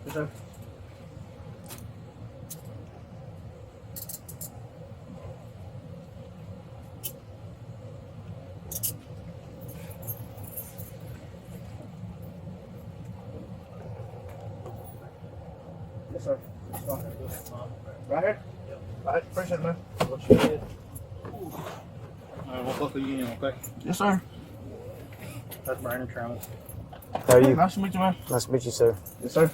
Yes, sir. Yes, sir. Right here? Yep. Right, appreciate it, man. What you did? Alright, we'll buckle you in, okay? Yes, sir. That's Warden Trammell. How are you? Nice to meet you, man. Nice to meet you, sir. Yes, sir.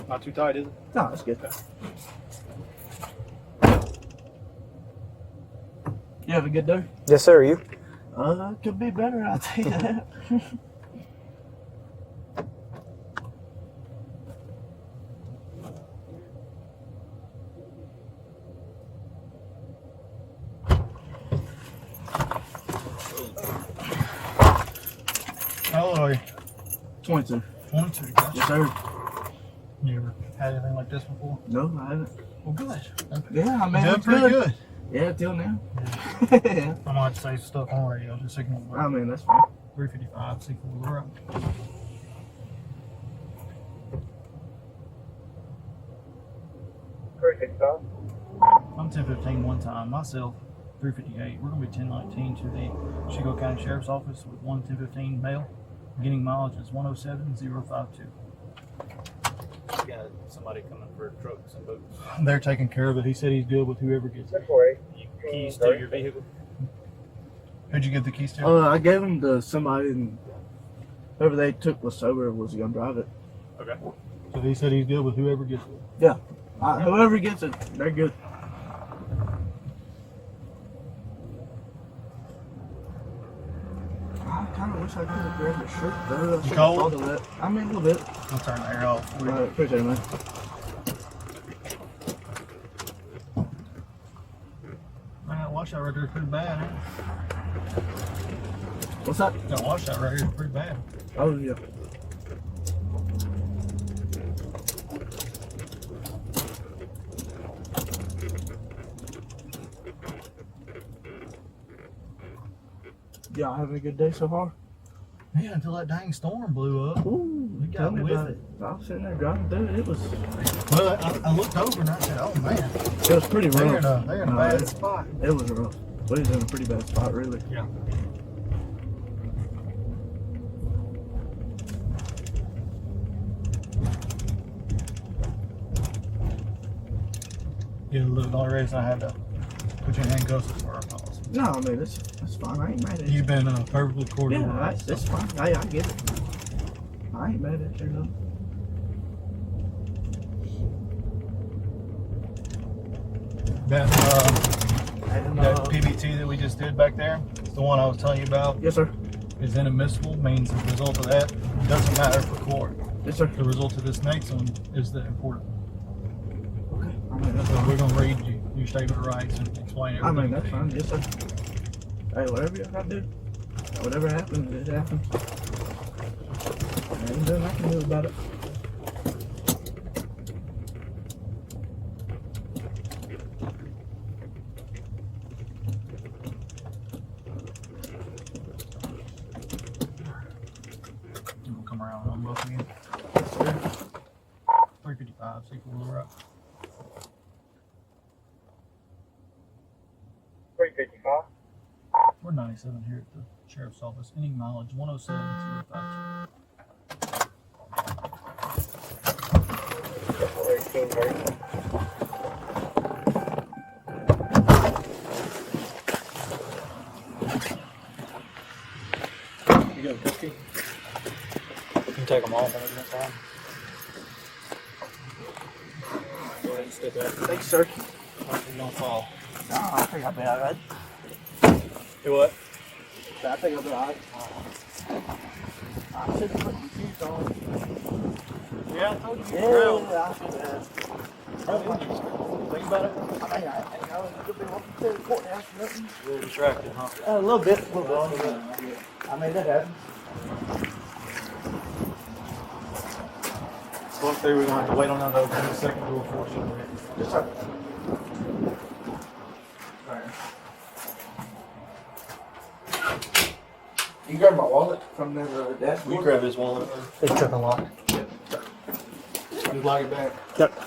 Not too tight, is it? No, that's good. You have a good day? Yes, sir. Are you? Could be better, I'll tell you that. How old are you? 22. 22. Yes, sir. You ever had anything like this before? No, I haven't. Well, good. Yeah, I mean, You're it's doing pretty good. Yeah, till now. Yeah. I might say stuff on radio, just ignore I it. mean, that's fine. 355, C4 the road. I'm 1015 one time, myself 358. We're going to be 1019 to the Chicot County Sheriff's Office with 1015 mail. Beginning mileage is 107052. Got somebody coming for trucks and boats. They're taking care of it. He said he's good with whoever gets it. Keys to your vehicle. Who'd you give the keys to? I gave them to somebody, and whoever they took was sober was going to drive it. Okay. So he said he's good with whoever gets it. Yeah. Whoever gets it, they're good. I kind of wish I could have grabbed a shirt, though. I should have cold? thought of that. I mean, a little bit. I'll turn the air off. All right, appreciate it, man. Man, that washout right there is pretty bad, ain't What's that? it? That washout right here is pretty bad. Oh, yeah. Y'all having a good day so far? Yeah, until that dang storm blew up. Ooh, We got tell me with about it. I was sitting there driving through it. It was Well, I looked over and I said, oh man, It was pretty rough. they're in a No, bad it- spot. It was rough. We was in a pretty bad spot, really. Yeah. Yeah, look, the only reason I had to put you in handcuffs is for our policy. No, I mean, that's fine. I ain't mad at you. You've been perfectly cordial. Yeah, with us, that's so. fine. I get it. I ain't mad at you, though. That PBT that we just did back there, the one I was telling you about, Yes, sir. is inadmissible. Means the result of that doesn't matter for court. Yes, sir. The result of this next one is the important. Okay. I mean, that's So fine. we're gonna read your statement of rights and explain I everything. mean, that's fine. Yes, sir. Hey, whatever you gotta do. Whatever happens, it happens. Ain't nothing I can do about it. I'm gonna come around on both again. Yes, sir. 355, C4 the road. 355. We're 97 here at the Sheriff's Office. Any mileage 107052. You got a cookie? You can take them off when it's time. Go ahead and stick that. Thanks, sir. Hopefully you don't fall. No, I think I'll be alright. Do what? I think I'll be alright. I should have put my shoes on. Yeah, I told you. Yeah, I should have. Think about it. I mean, I think I was going to be walking to the courthouse or nothing. A little distracted, huh? A little bit. I mean, that happens. Going through, we're going to have to wait on them to open the second door for us. Yes, sir. You can grab them all. wallet from the Will you dashboard? grab his wallet? It's tripping lock. You lock it back. Yep.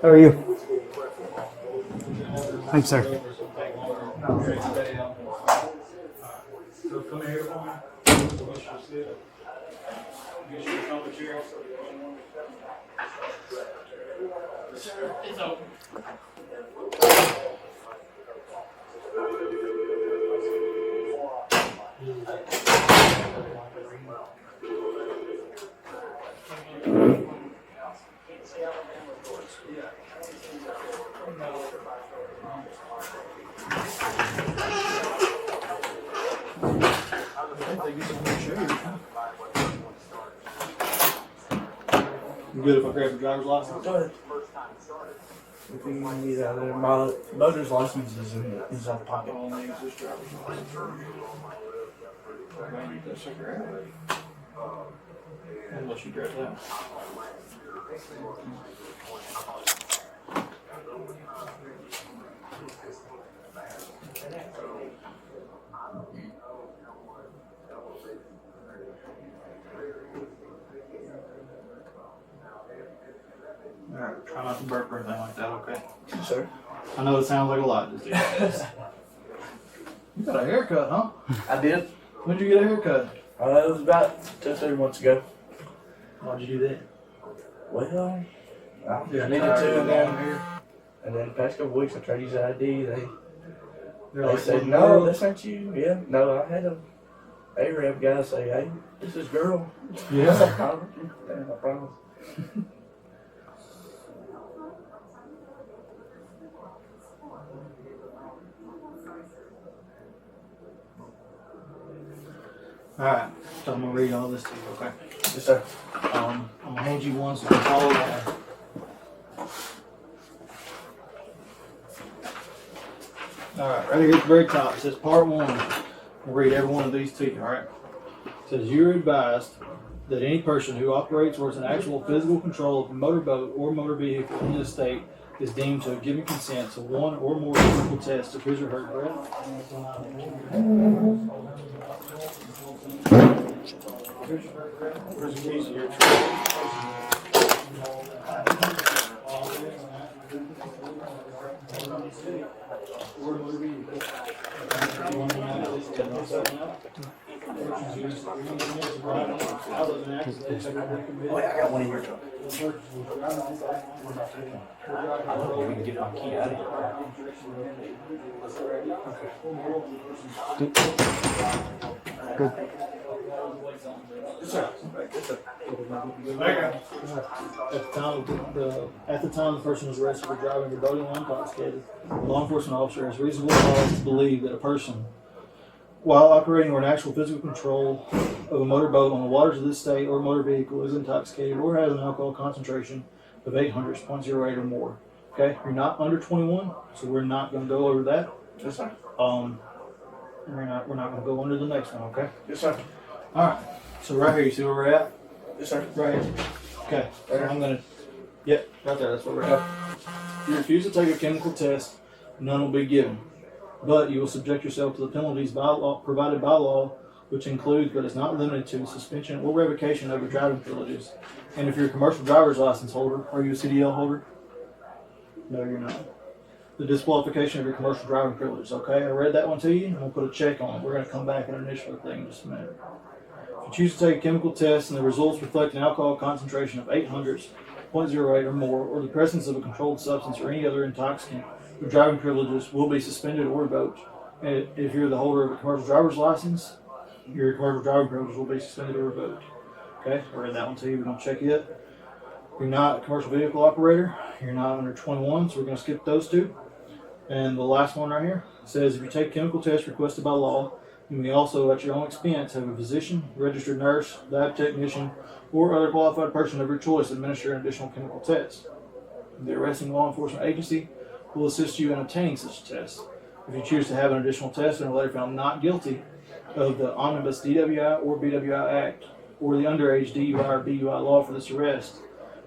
How are you? Thanks, sir. You good if I grab your driver's license? Go ahead. If you need that, my motor's license is in the inside pocket. Unless you grab that. Alright, try not to burp or anything like that, okay? Yes, sir. I know it sounds like a lot, just do it. You got a haircut, huh? I did. When did you get a haircut? It was about 2 or 3 months ago. Why'd you do that? Well, I Yeah, needed tired to, of and long then, hair. and then the past couple weeks I tried to use the ID. They're They like, said, "What no, girl?" this ain't you. Yeah, no, I had a Arab guy say, hey, this is girl. Yeah. Yeah, I promise. Alright, so I'm gonna read all this to you, okay? Yes, sir. I'm gonna hand you one so you can follow along. Alright, right here at the very top, it says part 1. I'll read every one of these to you, alright? It says, you're advised that any person who operates or has an actual physical control of a motorboat or motor vehicle in this state is deemed to have given consent to one or more physical tests of his or her breath. Where's the keys to your Oh, yeah, I got one in your truck. I don't think we can get my key out of here. Good. Yes, sir. Yes, sir. At the time the person was arrested for driving or boating while intoxicated, a law enforcement officer has reasonable cause to believe that a person, while operating or in actual physical control of a motorboat on the waters of this state or motor vehicle, is intoxicated or has an alcohol concentration of 0.08 or more. Okay, you're not under 21, so we're not going to go over that. Yes, sir. We're not going to go under the next one. Okay. Yes, sir. All right. So right here, you see where we're at? Yes, sir. Right here. Okay. So I'm gonna Yep, right there. That's what we're at. If you refuse to take a chemical test, none will be given. But you will subject yourself to the penalties by law, provided by law, which includes, but is not limited to, suspension or revocation of your driving privileges. And if you're a commercial driver's license holder, are you a CDL holder? No, you're not. The disqualification of your commercial driving privileges. Okay, I read that one to you. I'm going to put a check on it. We're going to come back and initial the thing in just a minute. If you choose to take a chemical test and the results reflect an alcohol concentration of 0.08 or more, or the presence of a controlled substance or any other intoxicant, your driving privileges will be suspended or revoked. And if you're the holder of a commercial driver's license, your commercial driving privileges will be suspended or revoked. Okay, I read that one to you. We're going to check it. You're not a commercial vehicle operator. You're not under 21, so we're going to skip those two. And the last one right here says if you take chemical tests requested by law, you may also, at your own expense, have a physician, registered nurse, lab technician, or other qualified person of your choice administer an additional chemical test. The arresting law enforcement agency will assist you in obtaining such a test. If you choose to have an additional test and are later found not guilty of the Omnibus DWI or BWI Act or the underage DUI or BUI law for this arrest,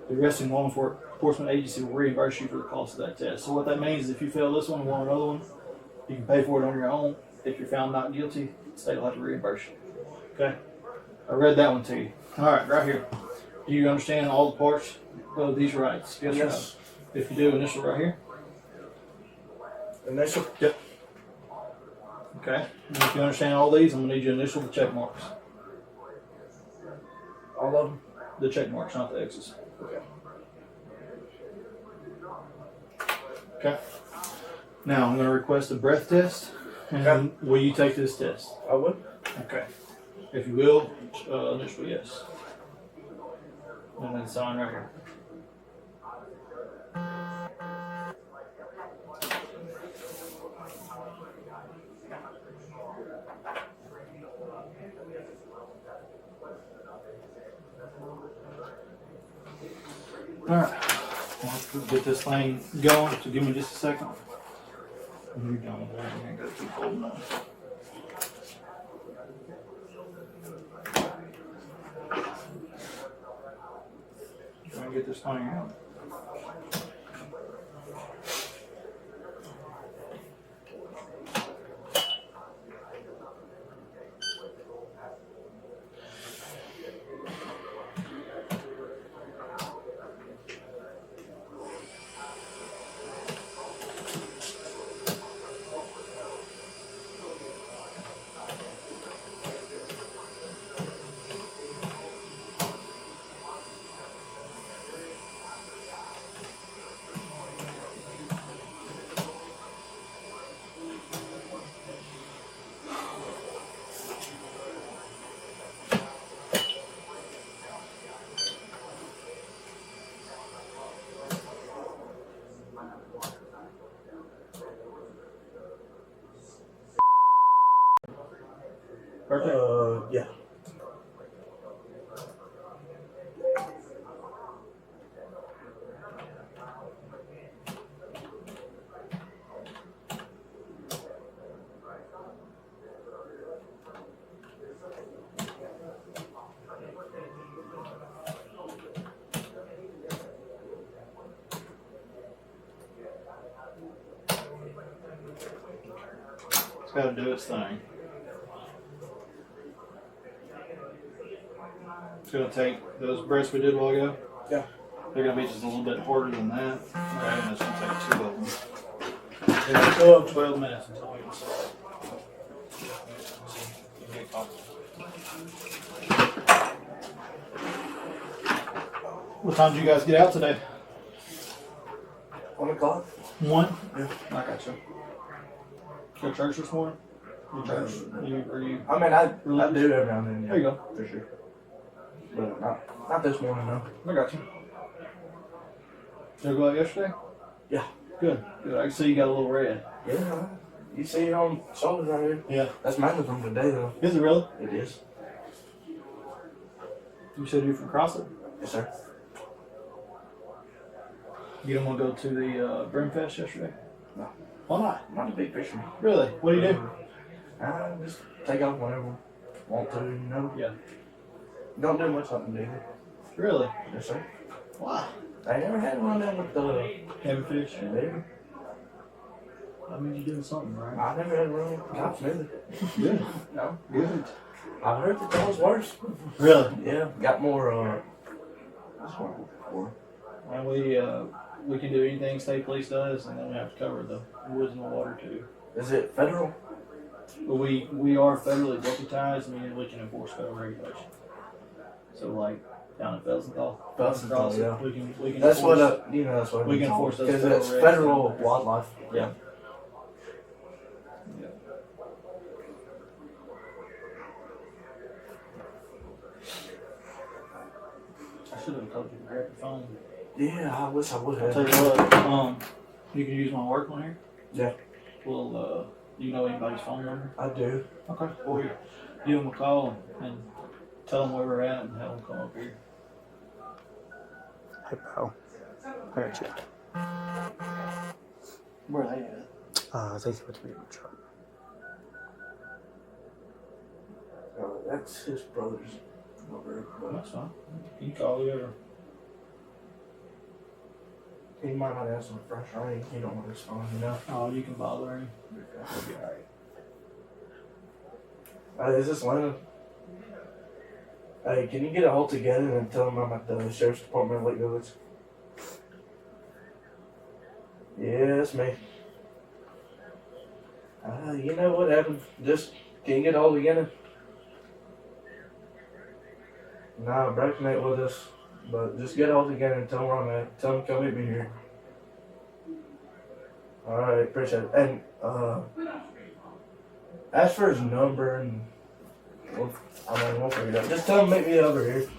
the arresting law enforcement agency will reimburse you for the cost of that test. So what that means is if you fail this one and want another one, you can pay for it on your own. If you're found not guilty, the state will have to reimburse you. Okay? I read that one to you. All right, right here. Do you understand all the parts of these rights? Yes, or no? If you do, initial right here. Initial? Yep. Okay. And if you understand all these, I'm going to need you to initial the check marks. All of them? The check marks, not the X's. Okay. Okay. Now I'm going to request a breath test. And Okay. will you take this test? I would. Okay. If you will, initial yes. And then sign right here. Alright. Let's get this thing going, so give me just a second. You're done with that. I ain't got to keep holding on. Trying to get this thing out. Perfect. Yeah. It's got to do its thing. It's going to take those breaths we did a while ago. Yeah. They're going to be just a little bit harder than that. Okay, and it's going to take 2 of them. Yeah, go up. 12 minutes until we can start. What time did you guys get out today? 1 o'clock? 1? Yeah. I got you. Go to church this morning? You church? Are you? I mean, I do every now and then. Yeah. There you go. For sure. But not this morning, no. I got you. Did you go out yesterday? Yeah. Good. Good. I can see you got a little red. Yeah. You see it on shoulders right here? Yeah. That's mainly from today, though. Is it really? It is. You said you're from Crossett? Yes, sir. You didn't want to go to the Brimfest yesterday? No. Why not? Not a big fisherman. Really? What do you do? I just take off whenever I want to, Yeah. Don't do much hunting, do you? Really? Yes, sir. Why? I never had one of them with the Heavy fish. baby. I mean, you're doing something right. I never had one with cops neither. Good. No. Good. I heard that was worse. Really? Yeah, got more, that's what I'm looking for. And we can do anything state police does, and then we have to cover the woods and the water too. Is it federal? But we are federally deputized, meaning we can enforce federal regulation. So like down at Felsenthal, Felsenthal, yeah. we can That's enforce, what, that's what we can enforce those because federal it's regs. federal wildlife. Yeah. I should have told you to grab your phone. Yeah, I wish I would I'll have. tell you what, you can use my work one here. Yeah. Well, do you know anybody's phone number? I do. Okay. Well, give them a call and tell them where we're at and have them come up here. Hey, pal. I got you. Where are they at? They put me in the truck. That's his brother's number, but That's fine. You can call whoever. he might not have some fresh rain. He don't want his phone, you know. Oh, you can bother him. He'll be alright. Is this Lennon? Hey, can you get a hold together and tell him I'm at the sheriff's department in Lake Village? Yeah, it's me. You know what happened? Just can you get a hold together? Nah, Bracken ain't with us, but just get a hold together and tell him where I'm at. Tell him come meet me here. Alright, appreciate it. And ask for his number and we'll figure it out. Just tell him to meet me over here.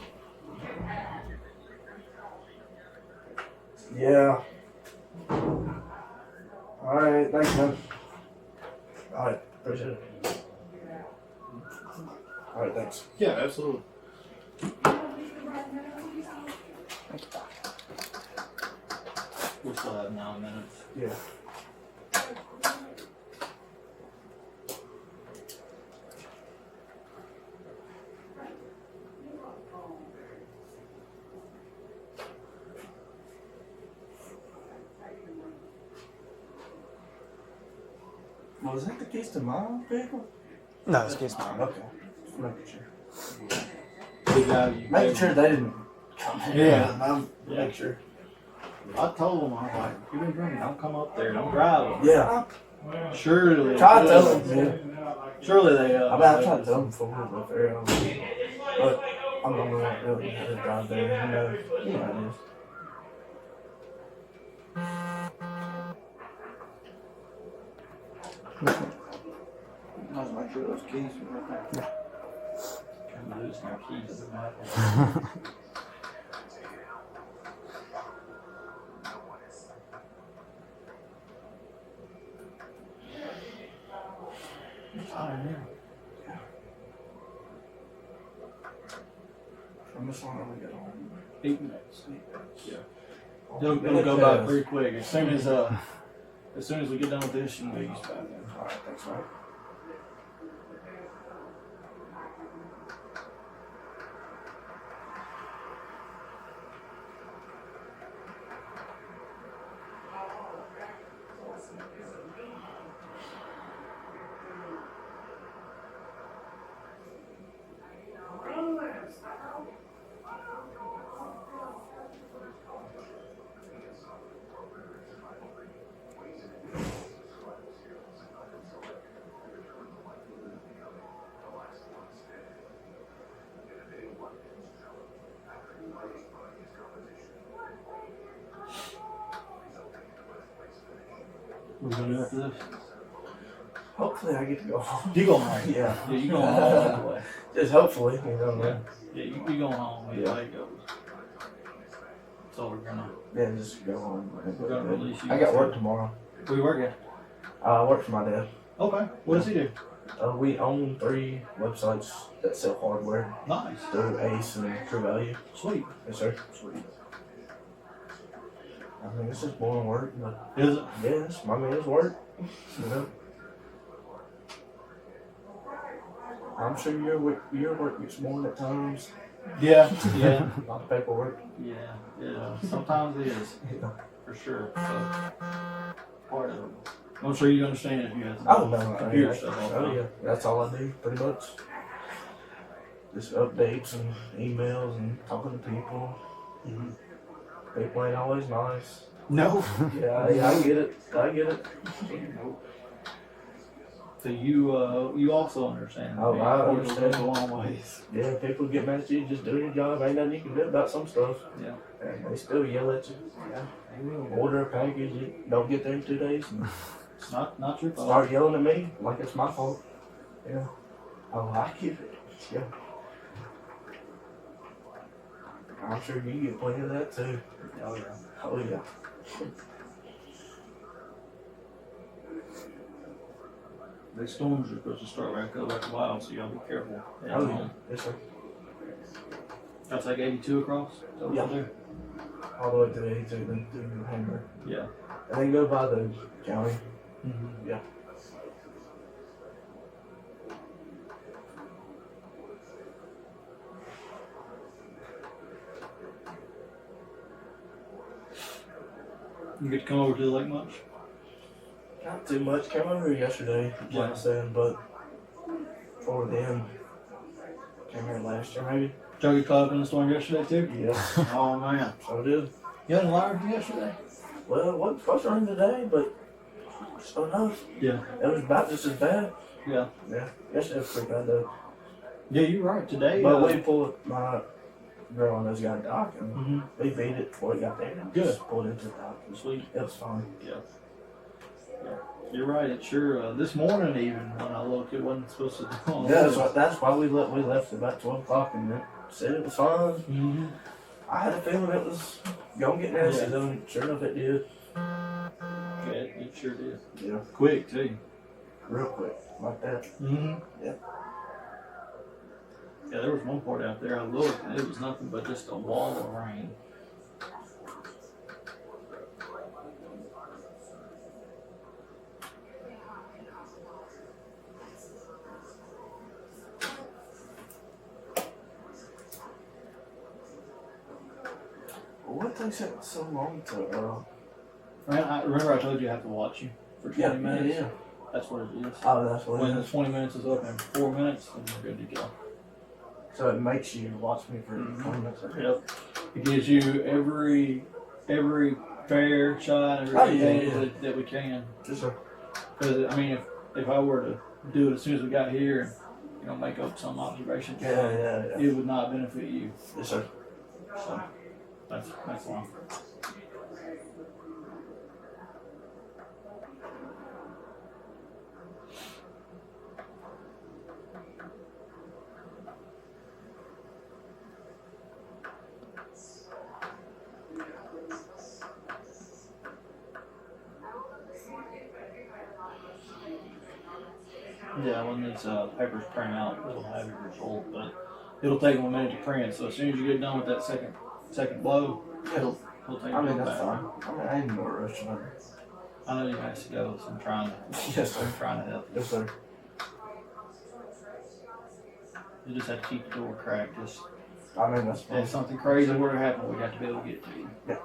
Yeah. Alright, thanks, man. Alright, appreciate it. Alright, thanks. Yeah, absolutely. We still have 9 minutes. Yeah. Was that the keys to my vehicle? No, it's case mine. Okay. Just making sure. Good guy, you Making sure they didn't come in. Yeah. I'm Yeah. make sure. I told him, I was like, if you've been drinking, don't come up there, don't drive. Yeah. Surely. Try to tell them. Yeah. Surely they. I mean, I tried to tell them before, but I'm the only one that really had to drive there. You know how it is. Let's make sure those keys are right there. Trying to lose my keys. From this one, we get home. 8 minutes. Yeah. It'll go by pretty quick. As soon as we get done with this, you can use back in. Alright, thanks, man. What are we gonna do after this? Hopefully, I get to go home. You going home? Yeah. Yeah, you going home anyway. Just hopefully, you know. Yeah. Yeah, you going home. Yeah. Yeah. It goes. So we're gonna. Yeah, just go home. We're gonna release you. I got work tomorrow. Where you working? I work for my dad. Okay. What does he do? We own 3 websites that sell hardware Nice. through Ace and True Value. Sweet. Yes, sir. Sweet. I mean, it's just boring work, but Is it? yes, I mean, it's work. You know. I'm sure your work gets boring at times. Yeah, yeah, A lot of paperwork. yeah. Sometimes it is, Yeah. for sure. So, part of it. I'm sure you understand if you have some Oh no, computer stuff all the oh time. yeah, that's all I do pretty much. Just updates and emails and talking to people. Mhm. People ain't always nice. No. Yeah, I get it. I get it. So you also understand. Oh, I It understand. goes a long ways. Yeah, people get mad at you just doing your job. Ain't nothing you can do about some stuff. Yeah. And they still yell at you. Yeah. They will. Order a package, you don't get there in 2 days. And It's not your fault. start yelling at me like it's my fault. Yeah. Oh, I get it. Yeah. I'm sure you get plenty of that too. Oh yeah. Oh yeah. The storms are supposed to start back up after a while, so you gotta be careful. Oh yeah. Yes sir. That's like 82 across. Over Yeah. there. All the way to the 82, then to the Hammer. Yeah. And then go by the county. Mm-hmm. Yeah. You get to come over to the lake much? Not too much. Came over here yesterday, like I said, but for them, came here last year maybe. Did you get caught up in the storm yesterday too? Yeah. Oh man. So did. You had a liar yesterday? Well, it wasn't supposed to rain today, but so enough. Yeah. It was about just as bad. Yeah. Yeah. Yesterday was pretty bad though. Yeah, you're right. Today. But we pulled my girl and those got a dock and Mm-hmm. we beat it before it got there. And Good. just pulled into the dock. Sweet. It was fine. Yeah. You're right. It sure. This morning even when I looked, it wasn't supposed to do all Yeah, that. that's why we left at about 12 o'clock and it said it was fine. Mm-hmm. I had a feeling it was gonna get nasty Yeah. though, and sure enough it did. Yeah, it sure did. Yeah. Quick too. Real quick, like that. Mm-hmm. Yeah. Yeah, there was one part out there I looked and it was nothing but just a wall of rain. What takes it so long to, Man, I remember I told you I have to watch you for 20 minutes. Yeah. That's what it is. Oh, that's what When it the is. 20 minutes is up in 4 minutes, then we're good to go. So it makes you watch me for Mhm. 20 minutes. Yep. It gives you every fair shot, every Oh, yeah, advantage that we can. Yes, sir. Because I mean, if I were to do it as soon as we got here and make up some observations, Yeah. it would not benefit you. Yes, sir. So that's why. Yeah, when these papers print out, it'll have your result, but it'll take them a minute to print. So as soon as you get done with that second blow, it'll take I it mean, back. that's fine. I mean, I ain't no rush on it. I know you guys to go, so I'm trying to Yes, sir. help. Yes, sir. You just have to keep the door cracked. Just I mean, that's fine. if something crazy were to happen, we got to be able to get to you. Yeah.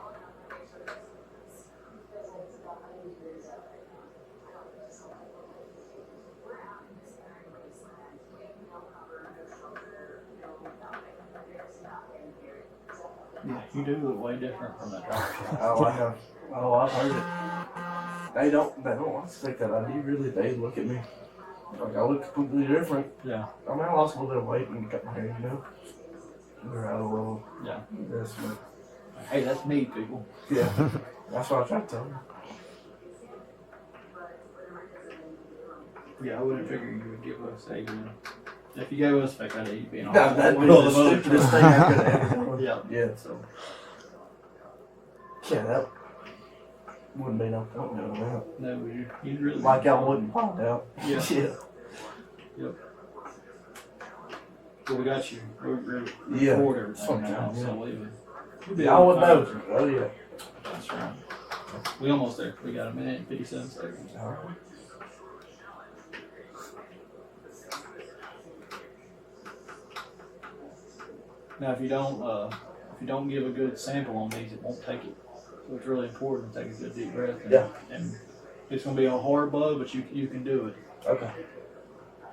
Yeah, you do look way different from that doctor. Oh, I know. Oh, I've heard it. They don't want to think that I do. Really, they look at me like I look completely different. Yeah, I mean, I lost a little bit of weight and cut my hair, We're out of the world. yeah. Yes, man. Hey, that's me, people. Yeah. That's what I tried to tell them. Yeah, I wouldn't figure you would give us a. If you gave us fake ID, you'd be in all That'd be all the other stupidest trouble. thing I could have ever done. Yeah. Yeah, so. Yeah, that wouldn't be no point doing that. No, you'd really. Like I wouldn't find out. Yeah. Yeah. Well, we got you. We're Yeah. record everything now, Sometimes, so yeah. we'll be Yeah, I able would to know. find you. Oh, yeah. That's right. We almost there. We got a minute and 57 seconds. All right. Now, if you don't give a good sample on these, it won't take it. So it's really important to take a good deep breath. And it's going to be a hard blow, but you can do it. Okay.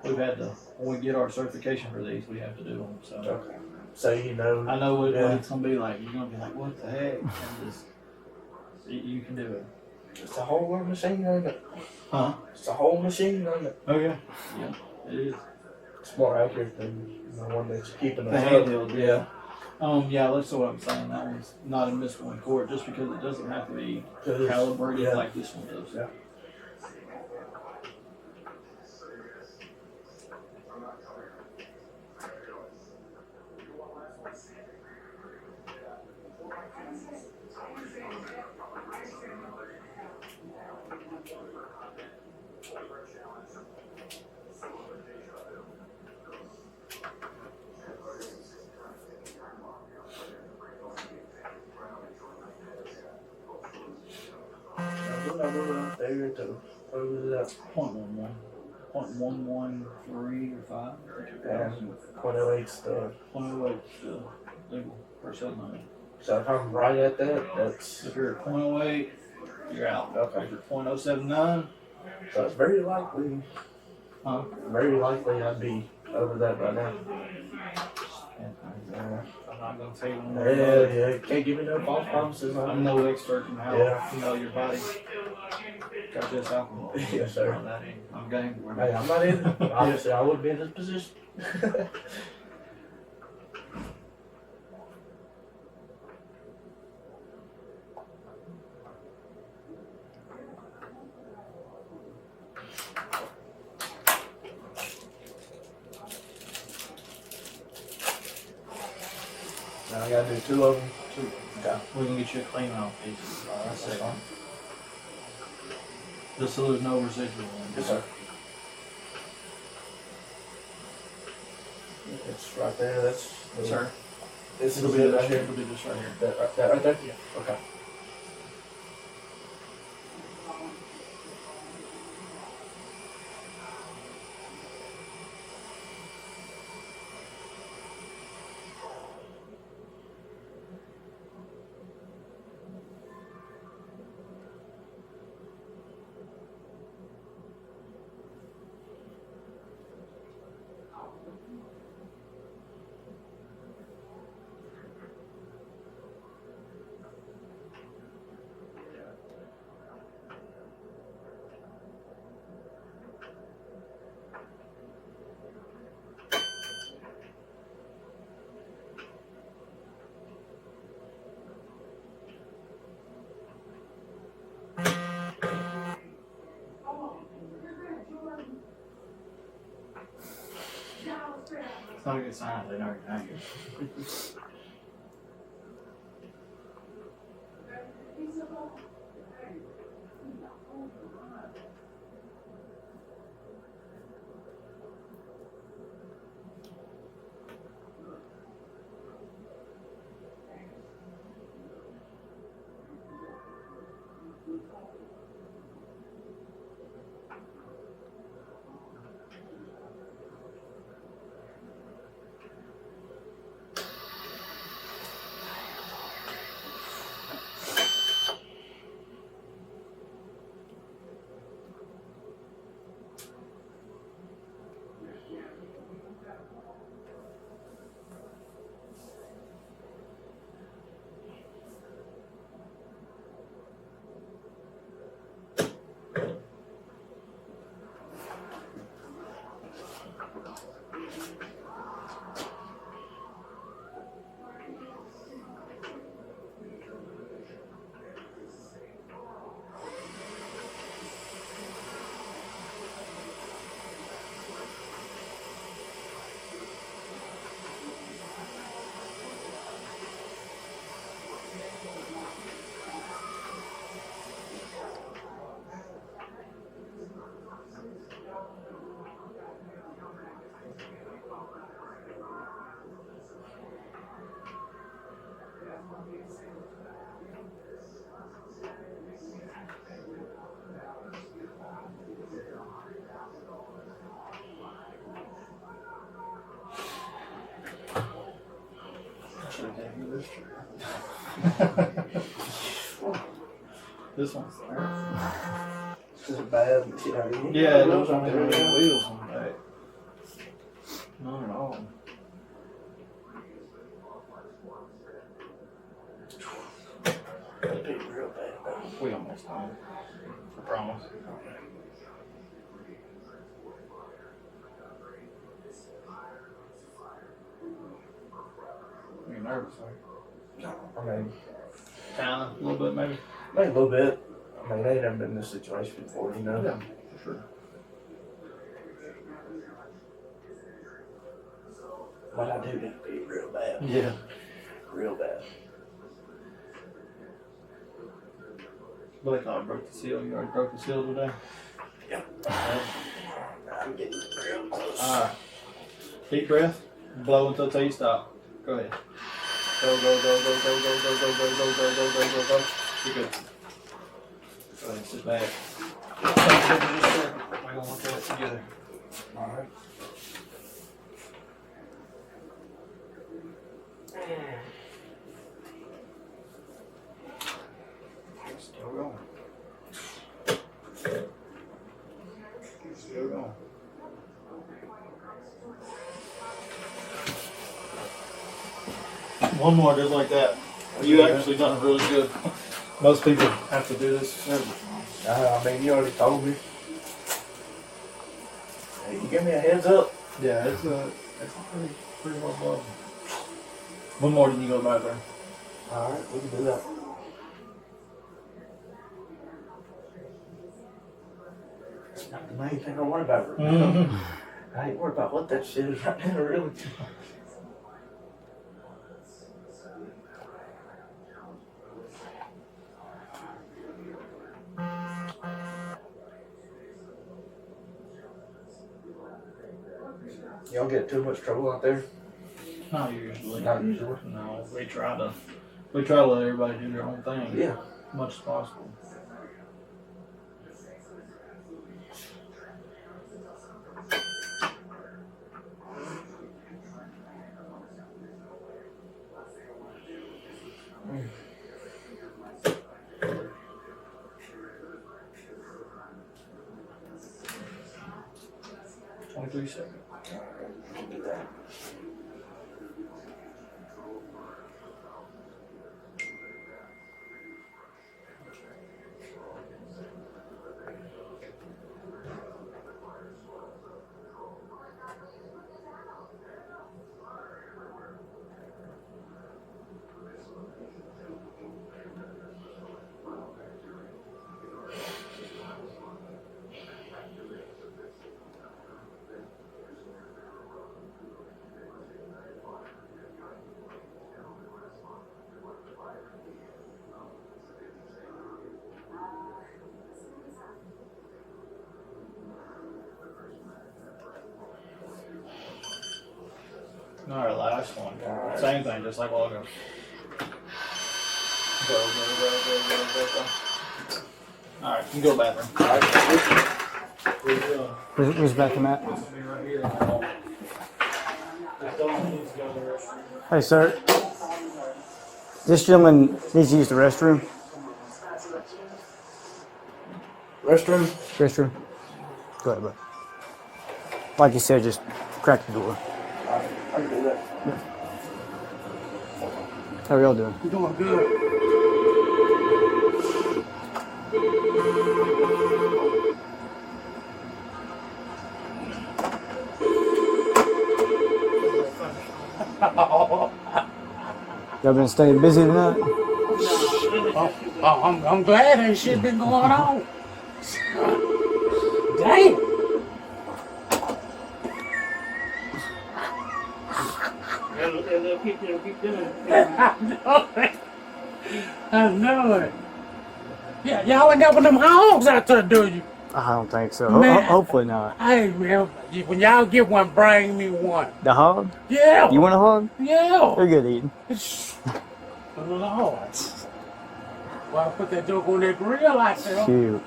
When we get our certification for these, we have to do them. So. Okay. So you know. I know what it's going to be like. You're going to be like, what the heck? And just, you can do it. It's a whole little machine on it. Huh? It's a whole machine on it. Oh, yeah. Yeah, it is. It's more accurate than the one that's keeping The us up. handheld, yeah. That's what I'm saying. That one's not admissible in court just because it doesn't have to be calibrated like this one does. Yeah. There too. What was that? 0.11. 0.113 or 5. And 0.08's the. 0.08 is legal per 7 limit. So if I'm right at that, that's. If you're at 0.08, you're out. Okay. If you're 0.079, So it's very likely. Very likely I'd be over that by now. I'm not going to tell you one Yeah. Can't give me no false promises on I'm no expert in how your body digests alcohol. Yes, sir. I'm game. Hey, I'm not in. Obviously, I wouldn't be in this position. Now I gotta do 2 of them. 2. Okay. We can get you a clean out piece. That's fine. Just so there's no residual. Yes, sir. It's right there. That's. Sir. This It'll is be it this right here. It'll be this right here. That right there? Yeah. Okay. It's not a good sign. They know you're angry. This one's Is it bad? yeah, those aren't even wheels on the back. Not at all. It'd be real bad. We almost home. I promise. You're nervous, are you? No, I mean, Kinda, a little bit maybe. maybe a little bit. I mean, they ain't never been in this situation before, you know? Yeah, for sure. But I do need to be real bad. Yeah. Real bad. But I thought I broke the seal. You already broke the seal today? Yep. I'm getting real close. Alright. Deep breath. Blow until I tell you stop. Go ahead. Go, go, go, go, go, go, go, go, go, go, go, go, go, go, go. You're good. Go ahead, sit back. We're gonna look at it together. Alright. Still going. Still going. One more just like that. You actually done really good. Most people have to do this. I mean, you already told me. Hey, you give me a heads up. Yeah, it's a pretty hard blow. One more, then you go back there. Alright, we can do that. It's not the main thing I worry about. Mm-hmm. I ain't worried about what that shit is right now, really. Y'all get too much trouble out there? Not usually. Not usually. No, we try to let everybody do their own thing. Yeah. As much as possible. $23 seconds. Do that. Alright, last one. Alright. Same thing, just like a while ago. Go. Alright, you can go bathroom. Where's the bathroom at? This will be right here. This dog needs to go to the restroom. Hey, sir. This gentleman needs to use the restroom. Restroom? Restroom. Go ahead, bud. Like you said, just crack the door. I can do that. How are y'all doing? You're doing good. Y'all been staying busy tonight? I'm glad that shit been going on. Damn. I know it. Yeah, y'all ain't got one of them hogs out there, do you? I don't think so. Man. Hopefully not. Hey, man, when y'all get one, bring me one. The hog? Yeah. You want a hog? Yeah. They're good eating. Lord. Why I put that joke on that grill, I said. Shoot.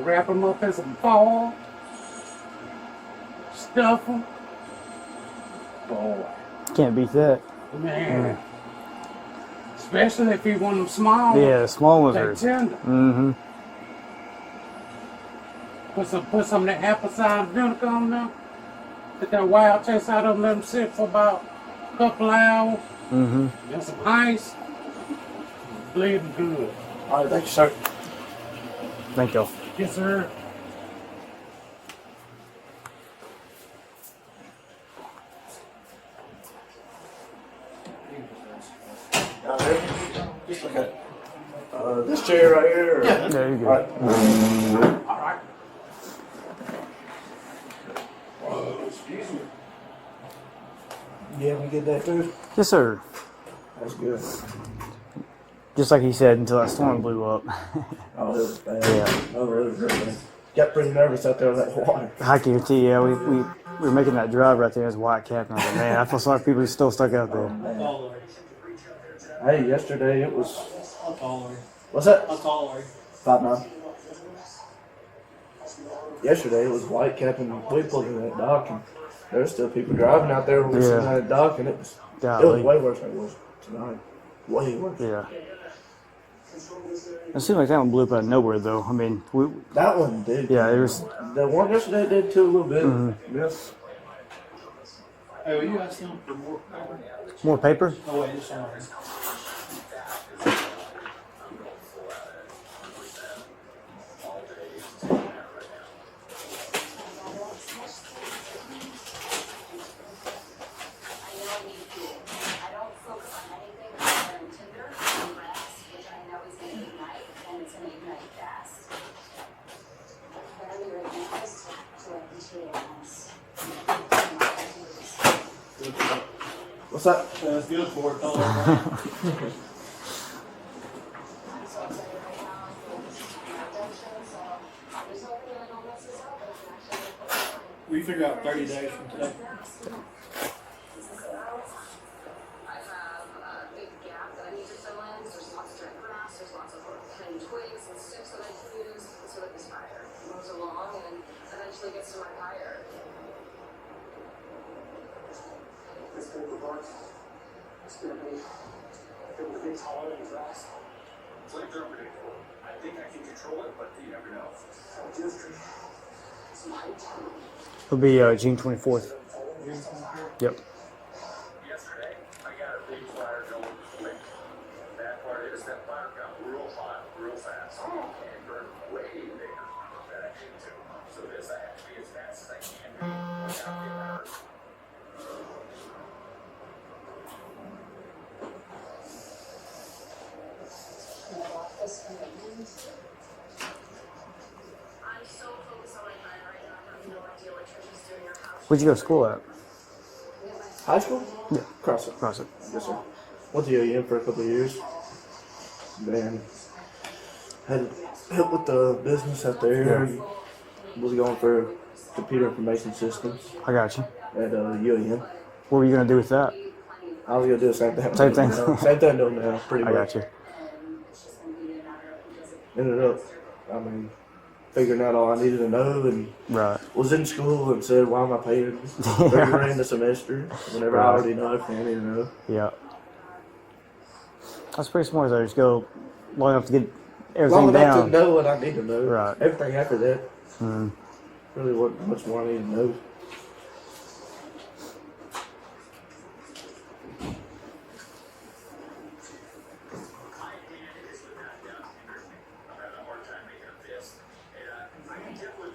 wrap them up in some foil, stuff them. Boy, Can't beat that. man. Especially if you want them small. Yeah, the small ones They are. tender. Mm-hmm. Put some of that apple cider vinegar on them. Get that wild taste out of them. Let them sit for about a couple hours. Mm-hmm. And some ice. Bleeding good. All right, thank you, sir. Thank y'all. Yes, sir. Just look at this chair right here. Or? Yeah, you're good. All right. All right. Excuse me. You having a good day, too? Yes, sir. That's good. Just like he said, until that storm blew up. Oh, it was bad. Yeah. Oh, it was really bad. Got pretty nervous out there with that water. I guarantee, yeah, we were making that drive right there as White Cap, and I was like, man, I feel sorry for people who still stuck out there. Hey, yesterday it was. How tall are you? What's that? How tall are you? 5'9". Yesterday it was White Cap and we pulled in that dock, and there was still people driving out there when we sitting on that dock, and it was Golly. way worse than it was tonight. Way worse. Yeah. It seemed like that one blew up out of nowhere, though. I mean, That one did. yeah, it was. The one yesterday did too a little bit. Mm-hmm. Yes. Hey, will you ask them for more? More paper? Oh, wait, just one. What's that? That's good for it. We figure out 30 days from today. It'll be June 24th. Yep. Yesterday, I got a big fire going quick. The bad part is that fire got real hot, real fast, and burned way bigger than I needed to. So this, I have to be as fast as I can be without getting hurt. I'm so focused on my fire right now. I have no idea what Trisha's doing or how Where'd you go to school at? High school? Yeah. Cross it. Cross it. Yes, sir. Went to UAM for a couple of years. Then had help with the business out there. Yeah. Was going for computer information systems I got you. at UAM. What were you going to do with that? I was gonna do the same thing. Same thing? Same thing doing now, pretty I much. got you. Ended up, figuring out all I needed to know, and Right. was in school and said, "Why am I paying $30,000 a semester whenever I already know everything I need to know?" Yeah. That's pretty smart, though. Just go long enough to get Long everything enough down. to know what I need to know. Right. Everything after that Mm. really wasn't much more I need to know.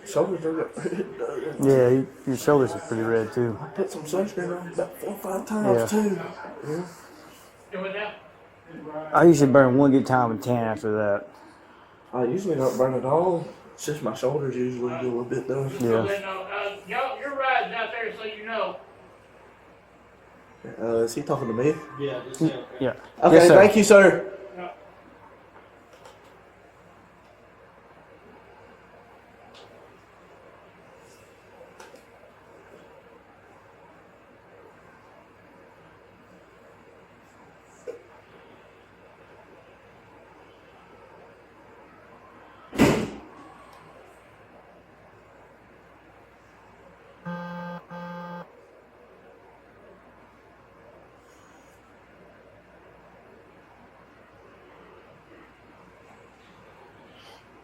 Shoulders are Yeah, your shoulders are pretty red, too. I put some sunscreen on about 4 or 5 times Yeah. too. Yeah. Doing that? I usually burn one good time and tan after that. I usually don't burn at all. It's just my shoulders usually do a little bit though. Yeah. Y'all, you're riding out there, so you know. Is he talking to me? Yeah, just say okay. Yeah. Okay, Yes, sir. thank you, sir.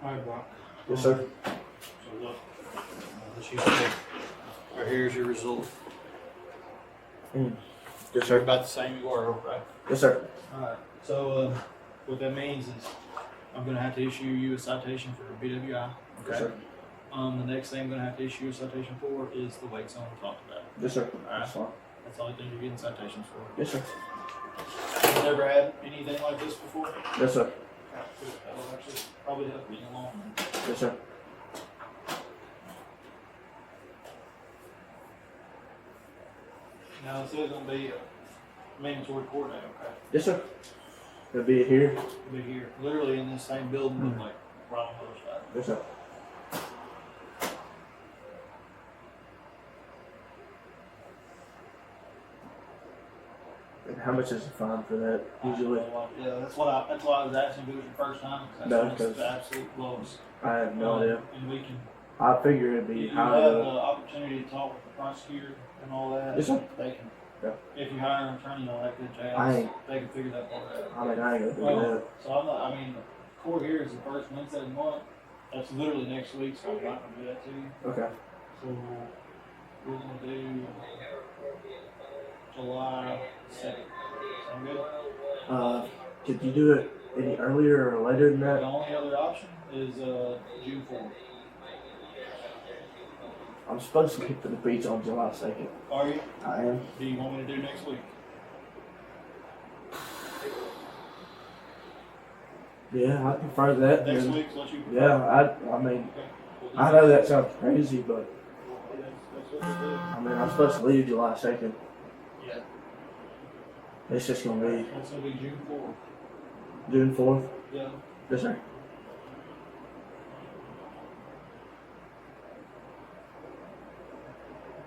All right, Brock. Yes, sir. So look, as you said, right here's your result. Yes, You're sir. about the same you were, right? Yes, sir. Alright, so what that means is I'm going to have to issue you a citation for BWI. Yes, Okay. sir. The next thing I'm going to have to issue a citation for is the weight zone we talked about. Yes, sir. Alright. That's fine. That's the only thing you're getting citations for. Yes, sir. You've never had anything like this before? Yes, sir. That'll actually probably help you along. Yes, sir. Now, it's going to be a mandatory court day, okay? Yes, sir. It'll be here. It'll be here, literally in this same building, but like right on the other side. Yes, sir. And how much is the fine for that usually? Yeah, that's why I was asking if it was your first time. No, That's because the absolute lowest. I have no idea. And we can. I figure it'd be You have higher. the opportunity to talk with the prosecutor and all that. Yes, sir. They can. Yeah. If you hire an attorney on that good jail, I ain't- they can figure that part out. I mean, I ain't gonna do that. So I'm not. I mean, court here is the first Wednesday of the month. That's literally next week, so I'm not gonna do that to you. Okay. So we're gonna do July 2nd. Sound good? Could you do it any earlier or later than The that? only other option is June 4th. I'm supposed to get to the beach on July 2nd. Are you? I am. Do you want me to do next week? Yeah, I prefer that. Next than- week's what you prefer? Yeah, I mean, Okay. We'll do I that. know that sounds crazy, but That's what we'll do. I mean, I'm supposed to leave July 2nd. Yeah. It's just gonna be That's gonna be June 4th. June 4th. Yeah. Yes, sir.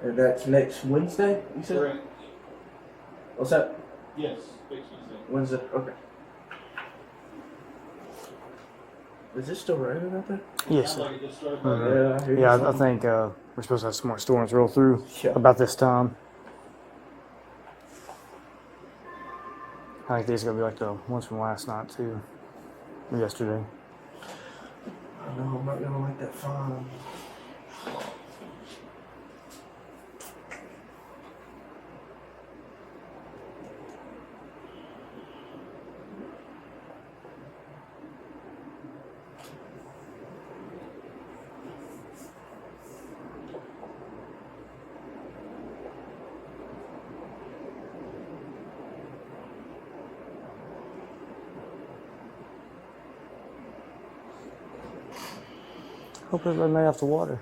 And that's next Wednesday, you said? Correct. What's that? Yes. Next Wednesday. Wednesday? Okay. Is it still raining out there? Yes, Sounds sir. like it just started. Yeah, I hear Yeah, I something. think we're supposed to have some more storms roll through Yeah. about this time. I think these are gonna be like the ones from last night too, or yesterday. I know I'm not gonna like that fine. Hope everybody made it off the water.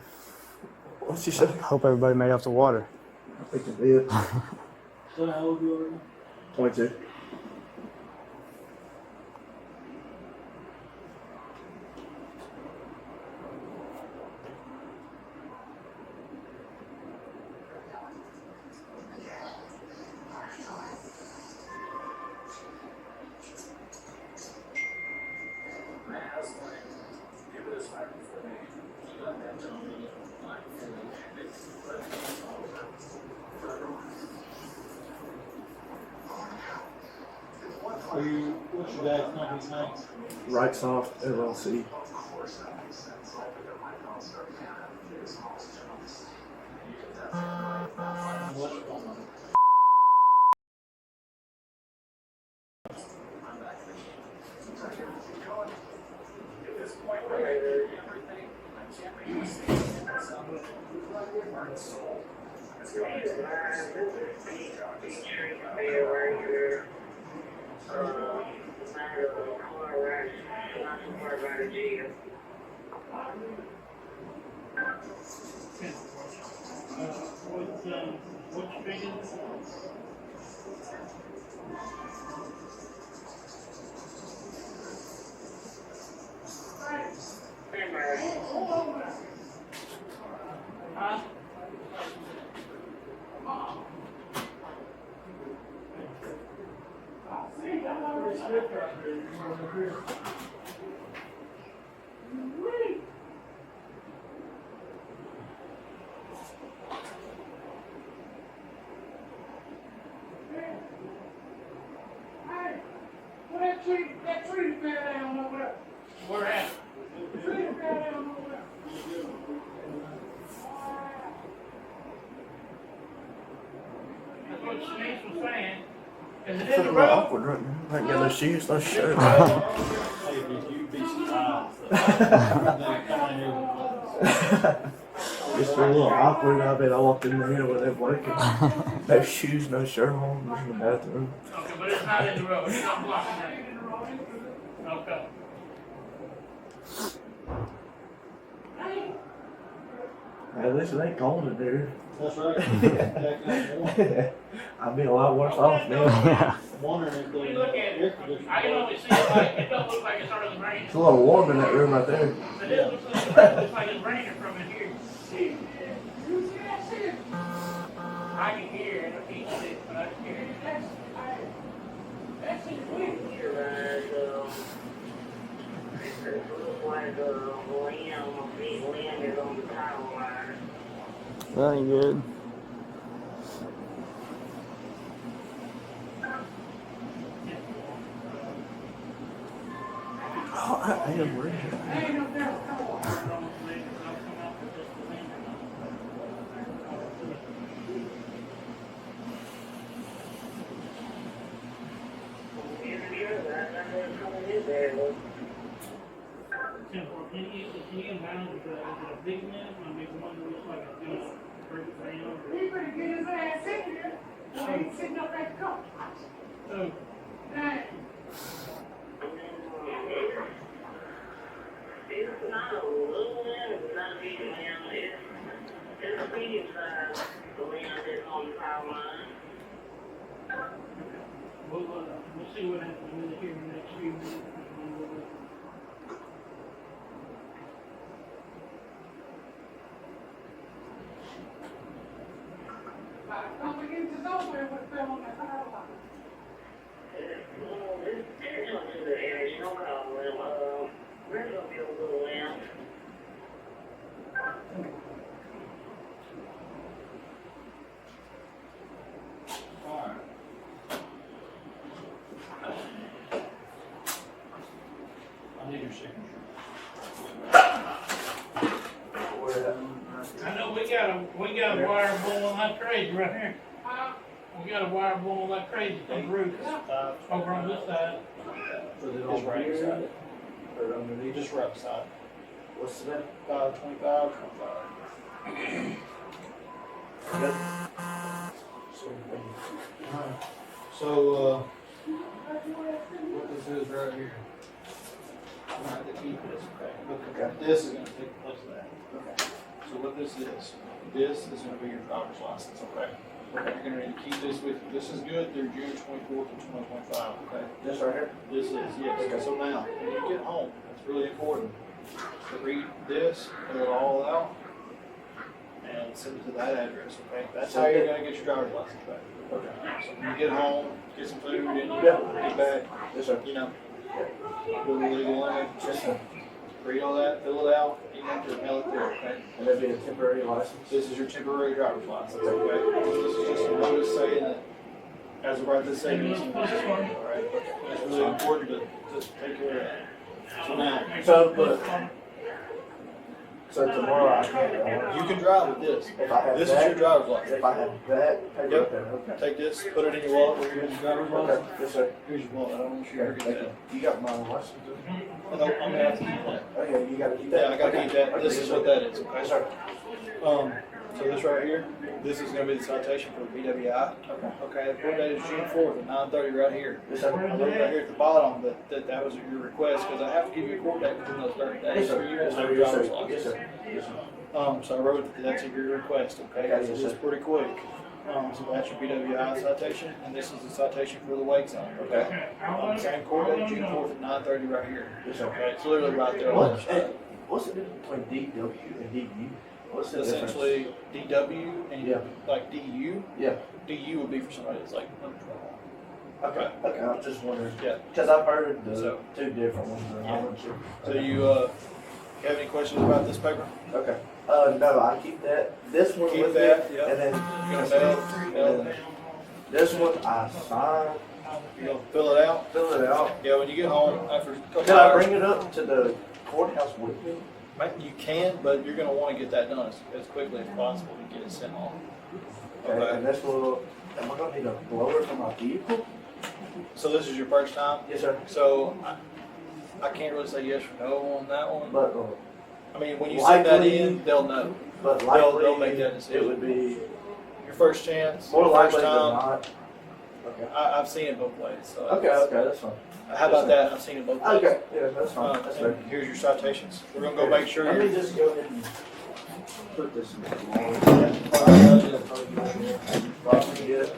What's she say? Hope everybody made it off the water. I think it did. So how old you are? 22. What's your dad's company's name? Right Soft LLC. What's your phone number? What's your biggest? That tree fell down over there. Where at? Shanice was saying, is it It's a in the little road? awkward right now. I ain't got no shoes, no shirt. Hey, you'd be surprised. Come on here. It's a little awkward. I bet I walked in there with that blanket. No shoes, no shirt on, just in the bathroom. Okay, but it's not in the road. It's not blocking that. Okay. At least it ain't cold in there. That's right. I'd be a lot worse off now. Yeah. I'm wondering if When the you look at air it, conditioning. I can only see it like, it don't look like it's starting to rain. It's a little warm in that room right there. But it looks like it's raining from in here. I can hear it. I can't see it, but I can hear it. That's weird. That ain't good. Oh, I am ready. Hey, no doubt. Come on. Can you imagine is it a big man? I mean, one that looks like a, great fan. He better get his ass in here. He ain't sitting up at the coach. So, Hey. It's not a little land, it's not a big land, it's a medium size land that's on the power line. we'll see what happens here in the next few minutes. Don't forget to know where it fell on that power line. Well, this joint is the area, you don't call them, we're gonna be a little land. Alright. I need your signature. I know we got a wire blowing like crazy right here. We got a wire blowing like crazy from the roof over on this side. Just right beside it. Or underneath. Just right beside it. What's the name? 25. So, what this is right here. I'm gonna have to keep this, okay? This is gonna take place of that. Okay. So what this is gonna be your driver's license, okay? You're gonna need to keep this with you. This is good through June 24th of 2025, okay? This right here? This is, yes. Okay. So now, when you get home, it's really important to read this, fill it all out, and send it to that address, okay? That's how you're gonna get your driver's license back. Okay. So when you get home, get some food, and you get back, Yes, sir. you know, go to the legal line, Yes, sir. read all that, fill it out, you have to mail it there, okay? And that'd be a temporary license? This is your temporary driver's license, okay? This is just a notice saying that, as of right this second, it's in this one, all right? It's really important to take care of that. So now, So tomorrow I can't. you can drive with this. If I have This is that, your driver's license. if I have that paper Yep. up there, okay. Take this, put it in your wallet where you have your driver's Okay, license. yes, sir. Here's your wallet, I don't want you to Okay, forget thank that. you. You got my license? No, I'm gonna have to keep that. Okay, you gotta keep that? Yeah, I gotta keep that. Okay, This yes, is sir. what that is, okay? Yes, sir. So this right here, this is gonna be the citation for BWI. Okay. Okay, the court date is June 4th at 9:30 right here. Yes, sir. I look right here at the bottom that was your request, because I have to give you a court date within those 30 Yes, days sir. for you to Yes, have sir. your Yes, driver's sir. Yes, license. sir. Yes, sir. So I wrote that that's your request, okay? Okay, So yes, this is sir. pretty quick. So that's your BWI citation, and this is the citation for the wake zone, okay? Same court date, June 4th at 9:30 right here. Yes, sir. Okay, it's literally right there on the other side. What's the difference between DW and DU? What's the Essentially, DW and Yeah. like DU. Yeah. DU would be for somebody that's like under 12. Okay, okay, I was just wondering. Yeah. Because I've heard the So- two different ones. And I'm not sure. So you have any questions about this paper? Okay. No, I keep that. This one Keep with that, me, yeah. and then You're gonna mail it. this one I sign, You're gonna fill it out. fill it out. Yeah, when you get home after a couple Can I hours. bring it up to the courthouse with me? You can, but you're going to want to get that done as quickly as possible to get it sent off. Okay, and this will, am I gonna need a blower for my vehicle? So this is your first time? Yes, sir. So I can't really say yes or no on that one. But, I mean, when you send that likely- in, they'll know. but They'll make that likely, decision. it would be Your first chance, more your first likely than time. not. Okay. I've seen it both ways. So Okay, that's fine. How about that? I've seen it both ways. Okay, yeah, that's fine. That's fair. And here's your citations. We're going to go make sure Let you're. me just go ahead and put this in the wall. Probably get it.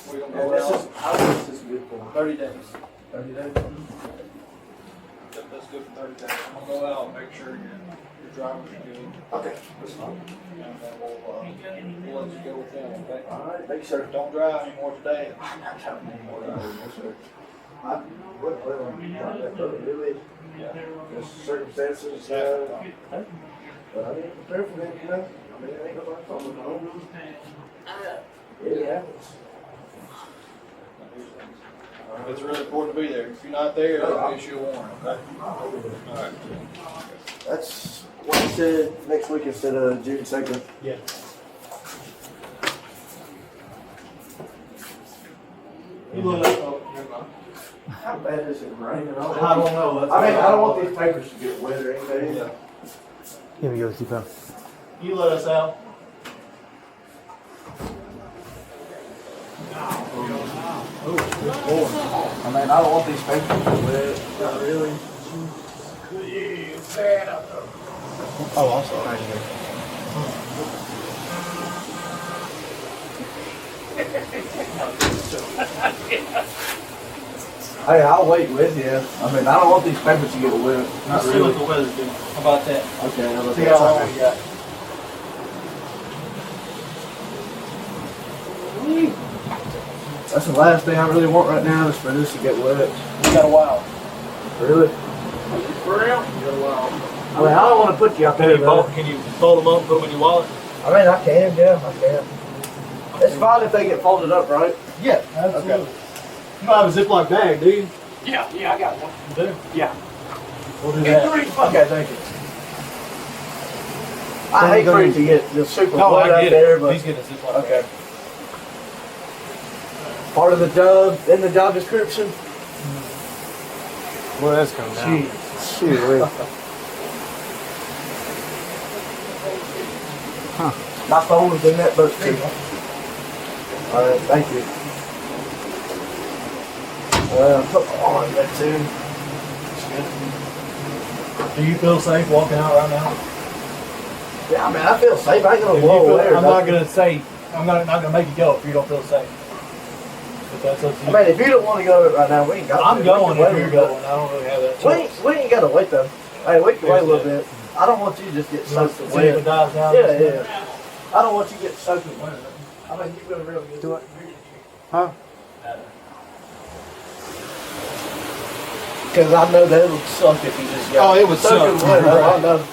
We're going to And go this out is, how long is this good for? 30 days. 30 days? That's good for 30 days. I'm going to go out and make sure your driver's good. Okay, that's fine. And then we'll let you go with them, okay? Alright, thank you, sir. Don't drive anymore today. I'm not counting anymore. Yes, sir. I wouldn't let them drive that boat, really. Yeah. There's circumstances, but I didn't prepare for them, you know? I mean, it ain't nobody's fault, you know? It happens. It's really important to be there. If you're not there, it'll issue a warrant, okay? Alright. That's what I said, next week instead of June 2nd. Yeah. You let us know. How bad is it raining? I don't know. I mean, I don't want these papers to get wet or anything. Yeah. Here we go, T-Pal. You let us out. I mean, I don't want these papers to get wet. Not really. Oh, I'm sorry. Hey, I'll wait with you. I mean, I don't want these papers to get wet. Not Let's see what really. the weather's doing. How about that? Okay, how about See how long that? we got. That's the last thing I really want right now is for this to get wet. We got a while. Really? For real? We got a while. I mean, I don't want to put you out there, but Can you fold them up, put them in your wallet? I mean, I can, yeah, I can. It's fine if they get folded up, right? Yeah, absolutely. Okay. You don't have a Ziploc bag, do you? Yeah, I got one. You do? Yeah. We'll do that. Okay, thank you. I hate for it to get just super No, wet I out get there, it. but He's getting a Ziploc bag. okay. Part of the job in the job description. Well, that's coming down. Jeez. Shoot, My phone was in that boat too. All right, thank you. Put on that too. Do you feel safe walking out right now? Yeah, I mean, I feel safe. I ain't gonna If you blow feel- away. or I'm not nothing. gonna say, I'm not gonna make you go if you don't feel safe. But that's up to you. I mean, if you don't want to go right now, we ain't got to. I'm We going can if wait you're a little going. I don't really have that bit. choice. We ain't got to wait though. Hey, we can wait a little bit. I don't want you to just get soaked See in if it wet. dies down. Yeah, yeah. I don't want you to get soaked in wet. I mean, you've been real good. Do it. Huh? Because I know that would suck if you just got Oh, it would soaked in suck. wet. I know.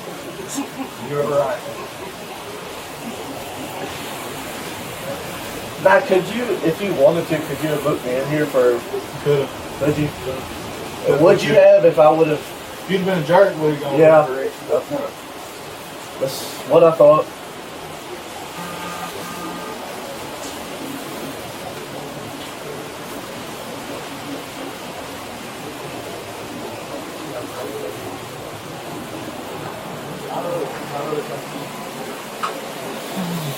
You're right. Now, could you, if you wanted to, could you have booked me in here for? Could Would you? Would you have if I would have? If you'd been a jerk, we'd have gone Yeah. for it. That's what I thought.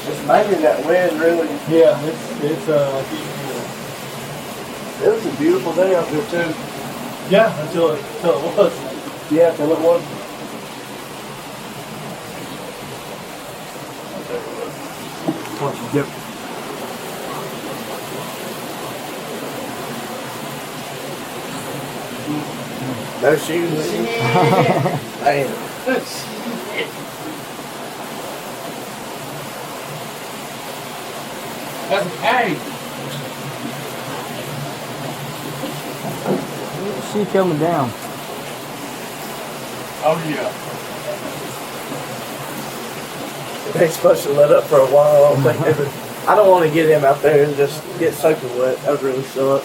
It's mainly that wind, really. Yeah, it's It was a beautiful day out there too. yeah, until it was. Yeah, till it was. Once you dip. No shoes. Damn. That's a cage. She coming down. Oh, yeah. They supposed to let up for a while. I don't think they would. I don't want to get him out there and just get soaking wet. That would really suck.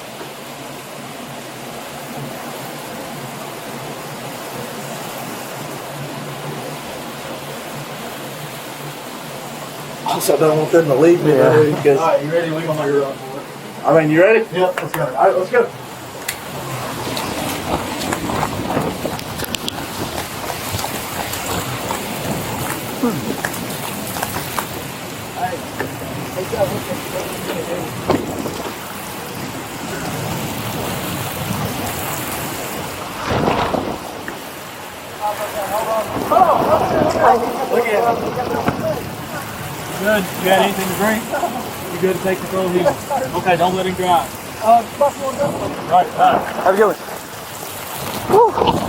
So I don't want them to leave me Yeah. there because, All right, you ready? We're gonna make a run for it. I mean, you ready? Yep, let's go. All right, let's go. Good. You got anything to drink? You good to take control here? Okay, don't let him drive. Right. Have a good one. Woo.